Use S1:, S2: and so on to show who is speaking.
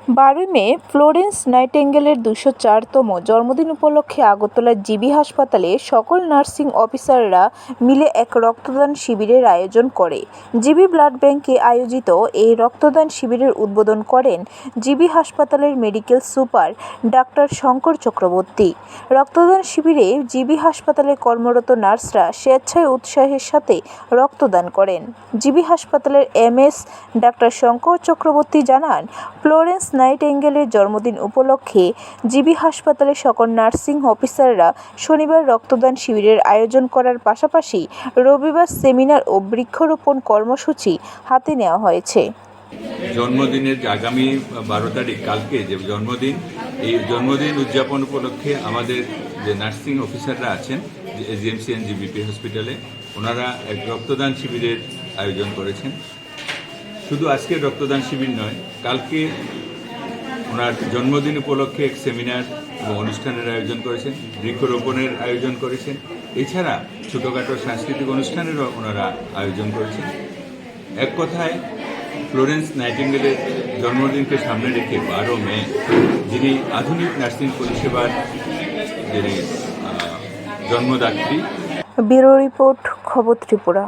S1: 12 মে Florence নাইটিঙ্গেলের 204তম জন্মদিন উপলক্ষে আগরতলার জিবি হাসপাতালে সকল নার্সিং অফিসাররা মিলে এক রক্তদান শিবিরের আয়োজন করে। জিবি ব্লাড ব্যাংকে আয়োজিত এই রক্তদান শিবিরের উদ্বোধন করেন জিবি হাসপাতালের medical super doctor Shankar Chakraborty. রক্তদান শিবিরে জিবি হাসপাতালে কর্মরত নার্সরা স্বেচ্ছায় উৎসাহের সাথে রক্তদান করেন। জিবি হাসপাতালের এমএস ডাক্তার শঙ্কর চক্রবর্তী জানান, ফ্লোরেন্স নাইটিঙ্গেলের জন্মদিন উপলক্ষে জিবি হাসপাতালের সকল নার্সিং অফিসাররা শনিবার রক্তদান শিবিরের আয়োজন করার পাশাপাশি রবিবার সেমিনার ও বৃক্ষরোপণ কর্মসূচি হাতে নেওয়া হয়েছে।
S2: জন্মদিনের আগামী 12 তারিখ কালকে যে জন্মদিন, এই জন্মদিন উদযাপন উপলক্ষে আমাদের যে নার্সিং অফিসাররা আছেন জিএমসি এন্ড জিবিপি হসপিটালে, ওনারা এক রক্তদান শিবিরের আয়োজন করেছেন। শুধু আজকের রক্তদান শিবির নয়, কালকে ওনার জন্মদিন উপলক্ষে এক সেমিনার এবং অনুষ্ঠানের আয়োজন করেছেন, বৃক্ষরোপণের আয়োজন করেছেন। এছাড়া ছোটোখাটো সাংস্কৃতিক অনুষ্ঠানেরও ওনারা আয়োজন করেছেন। এক কথায় ফ্লোরেন্স নাইটিঙ্গেলের জন্মদিনকে সামনে রেখে 12 মে, যিনি আধুনিক নার্সিং পরিষেবার যিনি জন্মদাত্রী।
S1: ব্যুরো রিপোর্ট, খবর ত্রিপুরা।